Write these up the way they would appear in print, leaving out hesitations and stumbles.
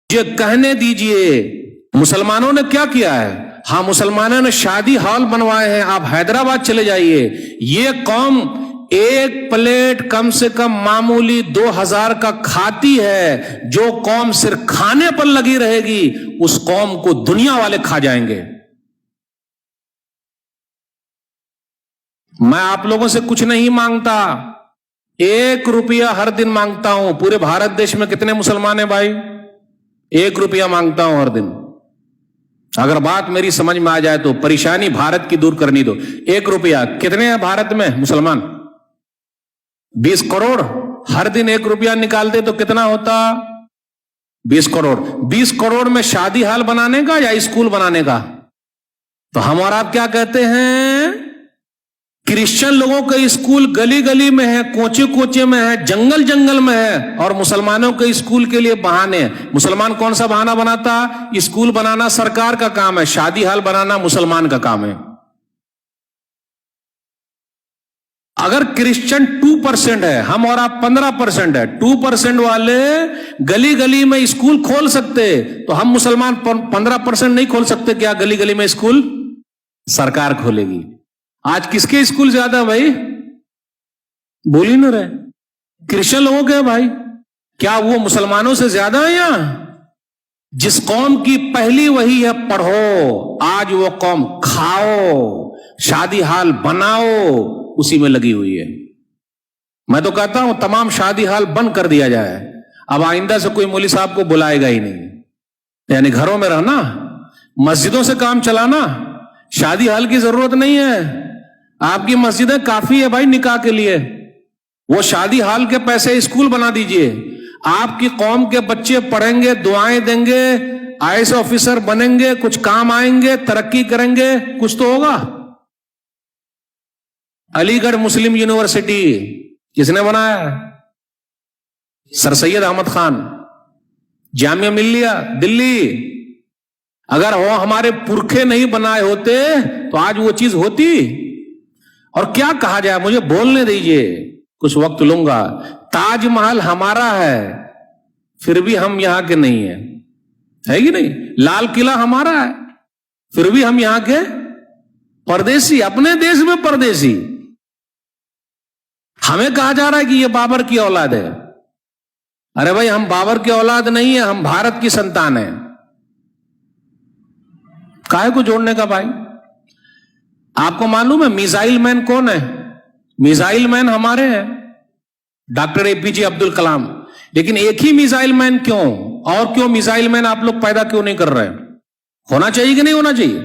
یہ کہنے دیجئے مسلمانوں نے کیا کیا ہے؟ ہاں مسلمانوں نے شادی ہال بنوائے ہیں. آپ حیدرآباد چلے جائیے, یہ قوم ایک پلیٹ کم سے کم معمولی 2000 کا کھاتی ہے. جو قوم صرف کھانے پر لگی رہے گی اس قوم کو دنیا والے کھا جائیں گے. میں آپ لوگوں سے کچھ نہیں مانگتا, 1 روپیہ ہر دن مانگتا ہوں. پورے بھارت دیش میں کتنے مسلمان ہیں بھائی؟ 1 روپیہ مانگتا ہوں ہر دن. اگر بات میری سمجھ میں آ جائے تو پریشانی بھارت کی دور کرنی دو. 1 روپیہ کتنے ہیں بھارت میں مسلمان؟ 20 کروڑ. ہر دن 1 روپیہ نکالتے تو کتنا ہوتا؟ 20 کروڑ. 20 کروڑ میں شادی ہال بنانے کا یا اسکول بنانے کا؟ تو ہم اور آپ کیا کہتے ہیں؟ کرسچن لوگوں کا اسکول گلی گلی میں ہے, کوچے کوچے میں ہے, جنگل جنگل میں ہے, اور مسلمانوں کے اسکول کے لیے بہانے ہیں. مسلمان کون سا بہانہ بناتا؟ اسکول بنانا سرکار کا کام ہے, شادی ہال بنانا مسلمان کا کام ہے. اگر کرسچن 2% ہے, ہم اور آپ 15% ہے, 2% والے گلی گلی میں اسکول کھول سکتے, تو ہم مسلمان 15% نہیں کھول سکتے کیا گلی گلی میں اسکول؟ سرکار کھولے گی. آج کس کے اسکول زیادہ ہے بھائی؟ بول ہی نہ رہے. کرسچن لوگوں کے بھائی, کیا وہ مسلمانوں سے زیادہ ہیں؟ یا جس قوم کی پہلی وہی ہے پڑھو, آج وہ قوم کھاؤ, شادی ہال بناؤ, اسی میں لگی ہوئی ہے. میں تو کہتا ہوں تمام شادی ہال بند کر دیا جائے. اب آئندہ سے کوئی مولوی صاحب کو بلائے گا ہی نہیں. یعنی گھروں میں رہنا, مسجدوں سے کام چلانا, شادی ہال کی ضرورت نہیں ہے. آپ کی مسجدیں کافی ہے بھائی نکاح کے لیے. وہ شادی ہال کے پیسے اسکول بنا دیجئے. آپ کی قوم کے بچے پڑھیں گے, دعائیں دیں گے, IAS آفیسر بنیں گے, کچھ کام آئیں گے, ترقی کریں گے, کچھ تو ہوگا. علی گڑھ مسلم یونیورسٹی کس نے بنایا؟ سر سید احمد خان. جامعہ ملیہ دلی, اگر وہ ہمارے پرکھے نہیں بنائے ہوتے تو آج وہ چیز ہوتی. اور کیا کہا جائے, مجھے بولنے دیجئے, کچھ وقت لوں گا. تاج محل ہمارا ہے پھر بھی ہم یہاں کے نہیں ہیں, ہے کہ نہیں؟ لال قلعہ ہمارا ہے پھر بھی ہم یہاں کے پردیسی, اپنے دیش میں پردیسی. ہمیں کہا جا رہا ہے کہ یہ بابر کی اولاد ہے. ارے بھائی ہم بابر کی اولاد نہیں ہیں, ہم بھارت کی سنتان ہیں. کائے کو جوڑنے کا بھائی؟ آپ کو معلوم ہے میزائل مین کون ہے؟ میزائل مین ہمارے ہیں, ڈاکٹر APJ عبد الکلام. لیکن ایک ہی میزائل مین کیوں, اور کیوں میزائل مین آپ لوگ پیدا کیوں نہیں کر رہے؟ ہونا چاہیے کہ نہیں ہونا چاہیے؟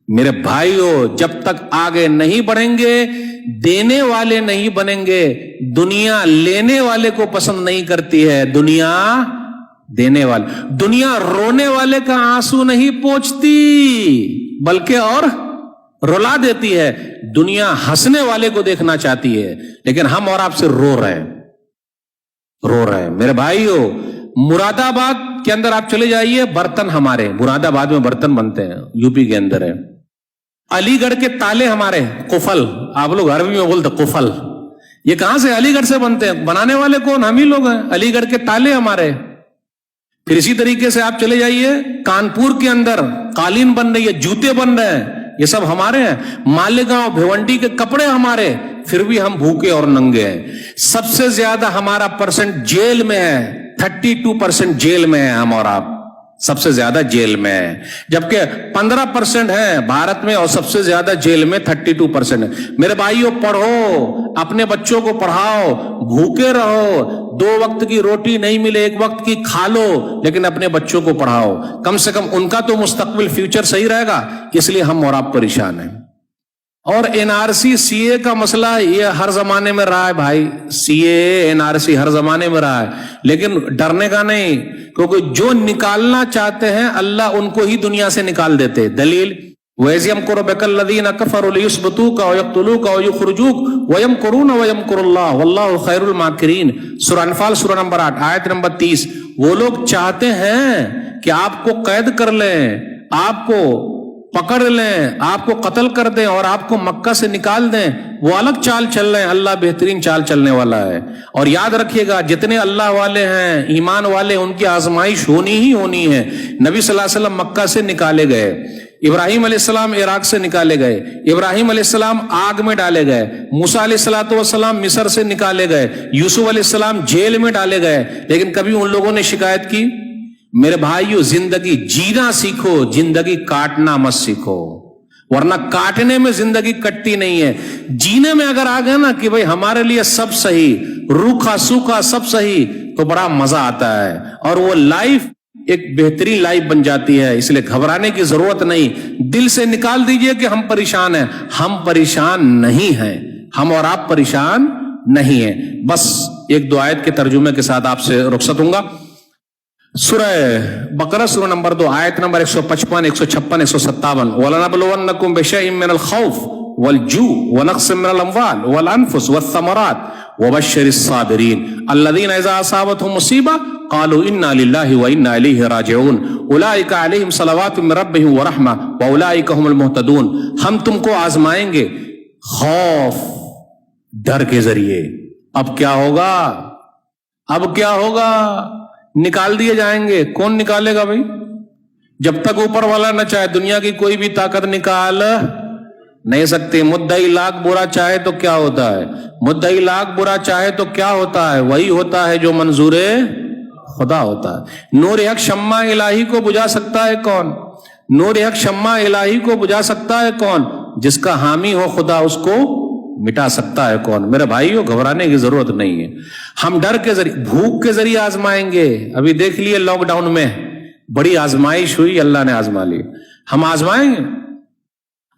میرے بھائیوں, جب تک آگے نہیں بڑھیں گے, دینے والے نہیں بنیں گے. دنیا لینے والے کو پسند نہیں کرتی ہے, دنیا دینے والے. دنیا رونے والے کا آنسو نہیں پوچھتی بلکہ اور رلا دیتی ہے. دنیا ہنسنے والے کو دیکھنا چاہتی ہے, لیکن ہم اور آپ سے رو رہے ہیں. میرے بھائیوں, مراد آباد کے اندر آپ چلے جائیے, برتن ہمارے مراد آباد میں برتن بنتے ہیں, UP کے اندر ہے. علی گڑھ کے تالے ہمارے, قفل, آپ لوگ عربی میں بولتے قفل, یہ کہاں سے؟ علی گڑھ سے بنتے ہیں. بنانے والے کون؟ ہم ہی لوگ ہیں. علی گڑھ کے تالے ہمارے. پھر اسی طریقے سے آپ چلے جائیے کانپور کے اندر قالین بن رہی ہے, جوتے بن رہے ہیں, یہ سب ہمارے ہیں. مالیگاؤں بھیونڈی کے کپڑے ہمارے, پھر بھی ہم بھوکے اور ننگے ہیں. سب سے زیادہ ہمارا پرسنٹ جیل میں ہے, 32% جیل میں ہے ہم اور آپ, سب سے زیادہ جیل میں ہے. جبکہ 15% ہے بھارت میں, اور سب سے زیادہ جیل میں 32% ہے. میرے بھائیوں, پڑھو, اپنے بچوں کو پڑھاؤ, بھوکے رہو, 2 وقت کی روٹی نہیں ملے 1 وقت کی کھا لو, لیکن اپنے بچوں کو پڑھاؤ. کم سے کم ان کا تو مستقبل فیوچر صحیح رہے گا. اس لیے ہم اور آپ پریشان ہیں. اور NRC CA کا مسئلہ یہ ہر زمانے میں رہا ہے بھائی. CA NRC ہر زمانے میں رہا ہے, لیکن ڈرنے کا نہیں, کیونکہ جو نکالنا چاہتے ہیں اللہ ان کو ہی دنیا سے نکال دیتے. دلیل وَإِذْ يَمْكُرُ بِكَ الَّذِينَ كَفَرُوا لِيُثْبِتُوكَ وَيَقْتُلُوكَ وَيُخْرِجُوكَ وَيَمْكُرُونَ وَيَمْكُرُ اللَّهُ وَاللَّهُ خَيْرُ الْمَاكِرِينَ. سورہ انفال سورہ نمبر 8 آیت نمبر 30. وہ لوگ چاہتے ہیں کہ آپ کو قید کر لیں, آپ کو پکڑ لیں، آپ کو قتل کر دیں اور آپ کو مکہ سے نکال دیں، وہ الگ چال چل رہے ہیں، اللہ بہترین چال چلنے والا ہے۔ اور یاد رکھیے گا جتنے اللہ والے ہیں، ایمان والے، ان کی آزمائش ہونی ہی ہونی ہے۔ نبی صلی اللہ علیہ وسلم مکہ سے نکالے گئے، ابراہیم علیہ السلام عراق سے نکالے گئے، ابراہیم علیہ السلام آگ میں ڈالے گئے، موسیٰ علیہ السلام مصر سے نکالے گئے، یوسف علیہ السلام جیل میں ڈالے گئے، لیکن کبھی ان لوگوں نے شکایت کی؟ میرے بھائیو، زندگی جینا سیکھو، زندگی کاٹنا مت سیکھو، ورنہ کاٹنے میں زندگی کٹتی نہیں ہے۔ جینے میں اگر آ گئے نا کہ بھئی ہمارے لیے سب صحیح، روکھا سوکھا سب صحیح، تو بڑا مزہ آتا ہے، اور وہ لائف ایک بہترین لائف بن جاتی ہے۔ اس لیے گھبرانے کی ضرورت نہیں، دل سے نکال دیجئے کہ ہم پریشان ہیں، ہم پریشان نہیں ہیں، ہم اور آپ پریشان نہیں ہیں۔ بس ایک دو آیت کے ترجمے کے ساتھ آپ سے رخصت ہوں گا۔ سورہ بقرہ سورہ نمبر 2 آیت نمبر 155 156 157 وَلَنَبْلُوَنَّكُمْ بِشَيْءٍ مِّنَ الْخَوْفِ وَالْجُوعِ وَنَقْصٍ مِّنَ الْأَمْوَالِ وَالْأَنفُسِ وَالثَّمَرَاتِ وَبَشِّرِ الصَّابِرِينَ الَّذِينَ إِذَا أَصَابَتْهُمْ مُصِيبَةٌ قَالُوا إِنَّا لِلَّهِ وَإِنَّا إِلَيْهِ رَاجِعُونَ أُولَٰئِكَ عَلَيْهِمْ صَلَوَاتٌ مِّن رَّبِّهِمْ وَرَحْمَةٌ وَأُولَٰئِكَ هُمُ الْمُهْتَدُونَ۔ ہم تم کو آزمائیں گے خوف، ڈر کے ذریعے۔ اب کیا ہوگا؟ اب کیا ہوگا؟ نکال دیے جائیں گے۔ کون نکالے گا بھائی؟ جب تک اوپر والا نہ چاہے دنیا کی کوئی بھی طاقت نکال نہیں سکتی۔ مدعی لاکھ برا چاہے تو کیا ہوتا ہے؟ مدعی لاکھ برا چاہے تو کیا ہوتا ہے؟ وہی ہوتا ہے جو منظور خدا ہوتا ہے۔ نور حق شمع الہی کو بجھا سکتا ہے کون؟ نور حق شمع الہی کو بجھا سکتا ہے کون؟ جس کا حامی ہو خدا، اس کو مٹا سکتا ہے کون؟ میرے بھائیو، گھبرانے کی ضرورت نہیں ہے۔ ہم ڈر کے ذریعے، بھوک کے ذریعے آزمائیں گے۔ ابھی دیکھ لیے لاک ڈاؤن میں بڑی آزمائش ہوئی، اللہ نے آزما لی۔ ہم آزمائیں گے۔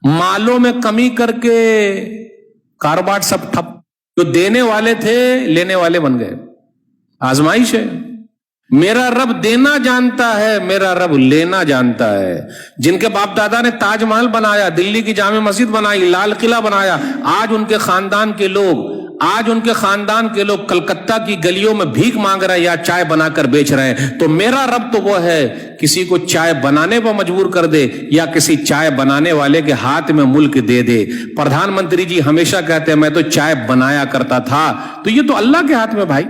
مالوں میں کمی کر کے کاروبار سب ٹھپ، جو دینے والے تھے لینے والے بن گئے۔ آزمائش ہے۔ میرا رب دینا جانتا ہے، میرا رب لینا جانتا ہے۔ جن کے باپ دادا نے تاج محل بنایا، دلی کی جامع مسجد بنائی، لال قلعہ بنایا، آج ان کے خاندان کے لوگ کلکتہ کی گلیوں میں بھیک مانگ رہے ہیں یا چائے بنا کر بیچ رہے ہیں۔ تو میرا رب تو وہ ہے کسی کو چائے بنانے پر مجبور کر دے یا کسی چائے بنانے والے کے ہاتھ میں ملک دے دے۔ پردھان منتری جی ہمیشہ کہتے ہیں میں تو چائے بنایا کرتا تھا، تو یہ تو اللہ کے ہاتھ میں بھائی۔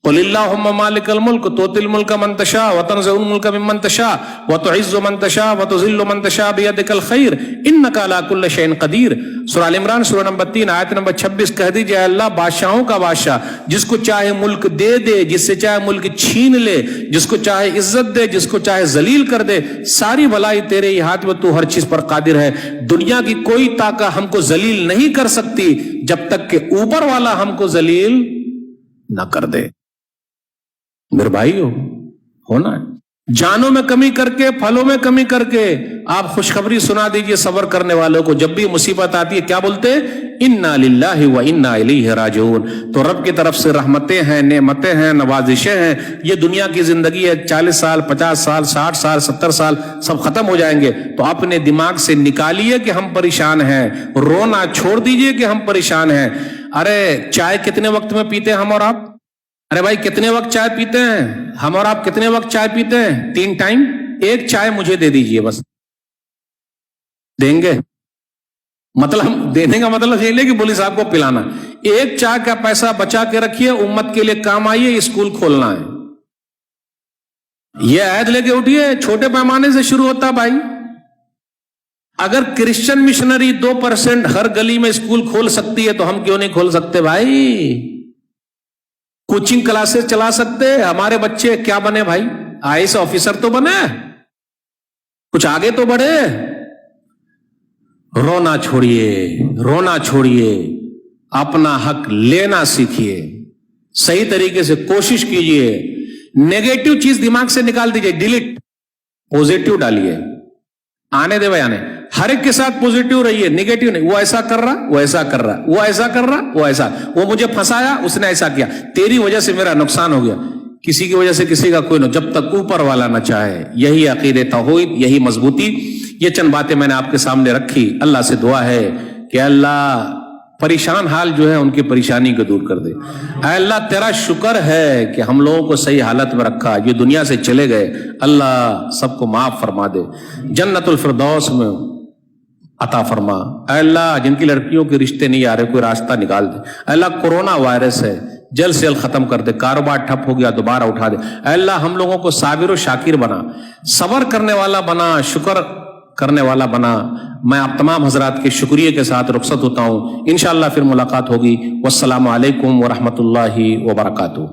قل اللہم مالک الملک تؤتی الملک من تشاء وتنزع الملک ممن تشاء وتعز من تشاء وتذل من تشاء بیدک الخیر انک علی کل شیء قدیر۔ سورہ ال عمران سورہ نمبر 3 آیت نمبر 26 کہہ دیجئے اللہ بادشاہوں کا بادشاہ، جس کو چاہے ملک دے دے، جس سے چاہے ملک چھین لے، جس کو چاہے عزت دے، جس کو چاہے ذلیل کر دے، ساری بھلائی تیرے ہی ہاتھ میں، تو ہر چیز پر قادر ہے۔ دنیا کی کوئی طاقت ہم کو ذلیل نہیں کر سکتی جب تک کہ اوپر والا ہم کو ذلیل نہ کر دے۔ میرے بھائیو، ہونا ہے۔ جانوں میں کمی کر کے، پھلوں میں کمی کر کے آپ خوشخبری سنا دیجئے صبر کرنے والوں کو۔ جب بھی مصیبت آتی ہے کیا بولتے؟ انا للہ و انا الیہ راجعون۔ تو رب کی طرف سے رحمتیں ہیں، نعمتیں ہیں، نوازشیں ہیں۔ یہ دنیا کی زندگی ہے، 40 سال 50 سال 60 سال 70 سال سب ختم ہو جائیں گے۔ تو اپنے دماغ سے نکالیے کہ ہم پریشان ہیں، رونا چھوڑ دیجئے کہ ہم پریشان ہیں۔ ارے چائے کتنے وقت میں پیتے ہیں ہم اور آپ؟ ارے بھائی کتنے وقت چائے پیتے ہیں ہم اور آپ؟ کتنے وقت چائے پیتے ہیں؟ 3 ٹائم۔ ایک چائے مجھے دے دیجئے، بس دیں گے؟ مطلب دینے کا مطلب یہ نہیں کہ پولیس آپ کو پلانا۔ ایک چائے کا پیسہ بچا کے رکھیے، امت کے لیے کام آئیے، اسکول کھولنا ہے۔ یہ عہد لے کے اٹھیے، چھوٹے پیمانے سے شروع ہوتا بھائی۔ اگر کرسچن مشنری 2% ہر گلی میں اسکول کھول سکتی ہے تو ہم کیوں نہیں کھول سکتے بھائی؟ کوچنگ کلاسز چلا سکتے۔ ہمارے بچے کیا بنے بھائی؟ IAS آفیسر تو بنے، کچھ آگے تو بڑھے۔ رونا چھوڑیے، رونا چھوڑیے، اپنا حق لینا سیکھیے، صحیح طریقے سے کوشش کیجیے۔ نیگیٹو چیز دماغ سے نکال دیجیے، ڈیلیٹ، پوزیٹو ڈالیے۔ آنے دے بھائی، آنے۔ ہر ایک کے ساتھ پوزیٹو رہیے، نیگیٹو نہیں۔ وہ ایسا کر رہا، وہ ایسا کر رہا، وہ ایسا کر رہا، وہ ایسا، وہ مجھے پھنسایا، اس نے ایسا کیا، تیری وجہ سے میرا نقصان ہو گیا۔ کسی کی وجہ سے کسی کا کوئی نہ، جب تک اوپر والا نہ چاہے۔ یہی عقیدہ توحید، یہی مضبوطی۔ یہ چند باتیں میں نے آپ کے سامنے رکھی۔ اللہ سے دعا ہے کہ اللہ پریشان حال جو ہے ان کی پریشانی کو دور کر دے۔ اے اللہ تیرا شکر ہے کہ ہم لوگوں کو صحیح حالت میں رکھا، جو دنیا سے چلے گئے اللہ سب کو معاف فرما دے، جنت الفردوس میں عطا فرما۔ اے اللہ جن کی لڑکیوں کے رشتے نہیں آ رہے کوئی راستہ نکال دے۔ اے اللہ کورونا وائرس ہے جلد سے جلد ختم کر دے، کاروبار ٹھپ ہو گیا دوبارہ اٹھا دے۔ اے اللہ ہم لوگوں کو صابر و شاکر بنا، صبر کرنے والا بنا، شکر کرنے والا بنا۔ میں آپ تمام حضرات کے شکریہ کے ساتھ رخصت ہوتا ہوں، انشاءاللہ پھر ملاقات ہوگی۔ والسلام علیکم ورحمۃ اللہ وبرکاتہ۔